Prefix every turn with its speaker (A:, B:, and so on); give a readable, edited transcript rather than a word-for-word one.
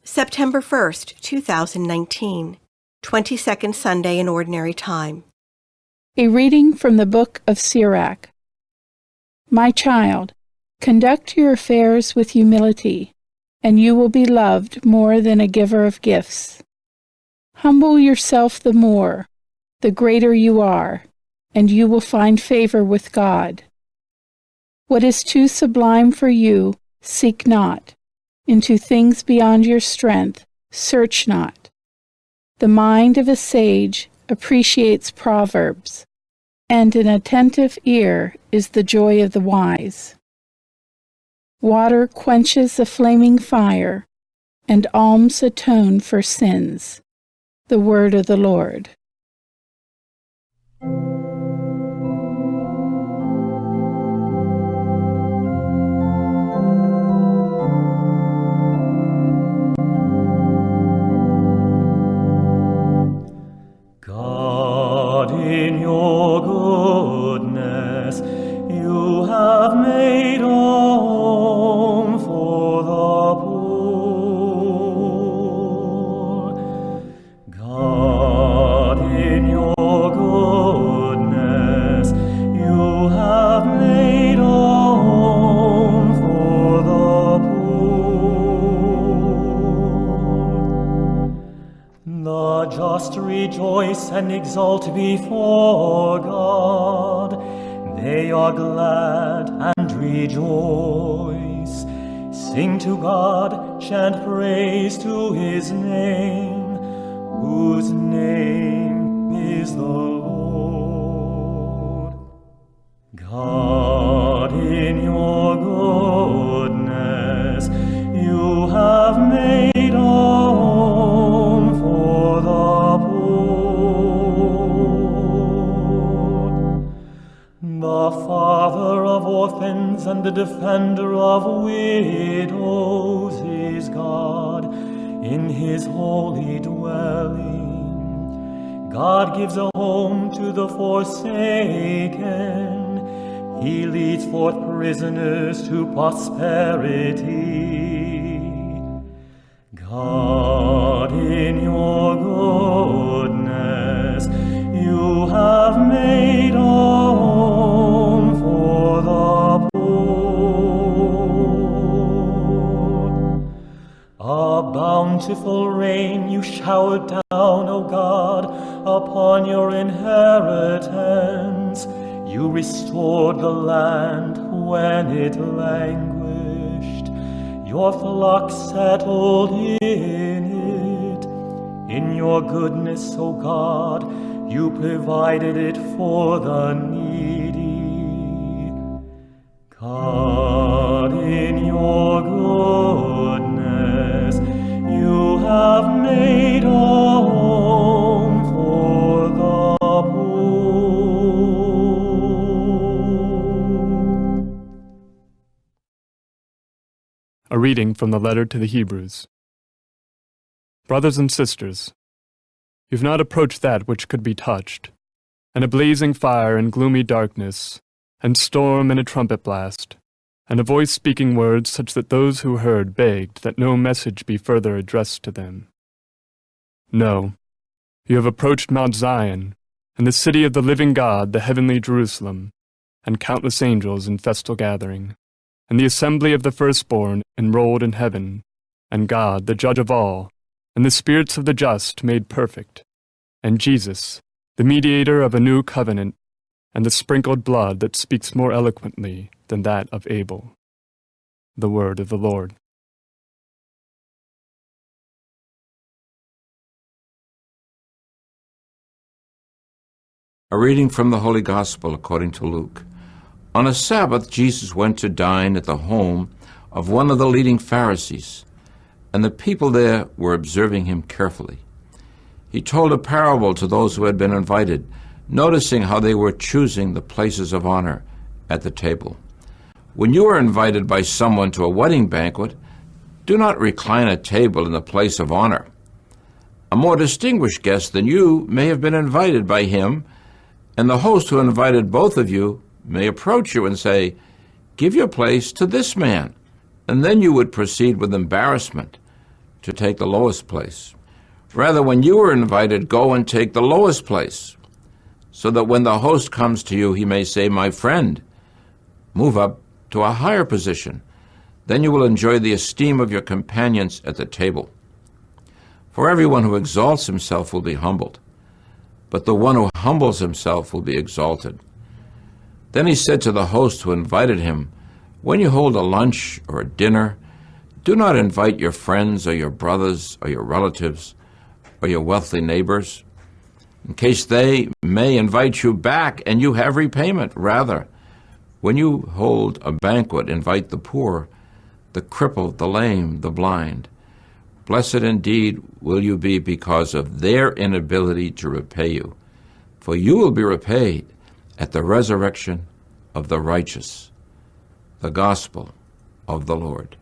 A: September 1st, 2019, 22nd Sunday in Ordinary Time.
B: A reading from the book of Sirach. My child, conduct your affairs with humility, and you will be loved more than a giver of gifts. Humble yourself the more, the greater you are, and you will find favor with God. What is too sublime for you, seek not. Into things beyond your strength, search not. The mind of a sage appreciates proverbs, and an attentive ear is the joy of the wise. Water quenches a flaming fire, and alms atone for sins. The word of the Lord.
C: God, in your goodness, you have made a home for the poor. God, in your goodness, you have made a home for the poor. The just rejoice and exult before God. They are glad and rejoice. Sing to God, chant praise to his name, whose name is the Lord. God, in your goodness, you have made a home for the poor. The Father of orphans and the defender of widows is God in his holy dwelling. God gives a home to the forsaken. He leads forth prisoners to prosperity. God, in your goodness, you have made a home for the poor. A bountiful rain you showered down, O God, upon your inheritance. You restored the land when it languished. Your flock settled in it. In your goodness, O God, you provided it for the needy. God, in your goodness, you have made a home for the poor.
D: A reading from the letter to the Hebrews. Brothers and sisters, you've not approached that which could be touched, and a blazing fire and gloomy darkness, and storm and a trumpet blast, and a voice speaking words such that those who heard begged that no message be further addressed to them. No, you have approached Mount Zion, and the city of the living God, the heavenly Jerusalem, and countless angels in festal gathering, and the assembly of the firstborn enrolled in heaven, and God, the judge of all, and the spirits of the just made perfect, and Jesus, the mediator of a new covenant, and the sprinkled blood that speaks more eloquently than that of Abel. The word of the Lord.
E: A reading from the Holy Gospel according to Luke. On a Sabbath, Jesus went to dine at the home of one of the leading Pharisees, and the people there were observing him carefully. He told a parable to those who had been invited, noticing how they were choosing the places of honor at the table. When you are invited by someone to a wedding banquet, do not recline at table in the place of honor. A more distinguished guest than you may have been invited by him, and the host who invited both of you may approach you and say, "Give your place to this man," and then you would proceed with embarrassment. to take the lowest place. Rather, when you are invited, go and take the lowest place, so that when the host comes to you, he may say, "My friend, move up to a higher position." Then you will enjoy the esteem of your companions at the table. For everyone who exalts himself will be humbled, but the one who humbles himself will be exalted. Then he said to the host who invited him, "When you hold a lunch or a dinner, do not invite your friends or your brothers or your relatives or your wealthy neighbors, in case they may invite you back and you have repayment. Rather, when you hold a banquet, invite the poor, the crippled, the lame, the blind. Blessed indeed will you be because of their inability to repay you, for you will be repaid at the resurrection of the righteous." The Gospel of the Lord.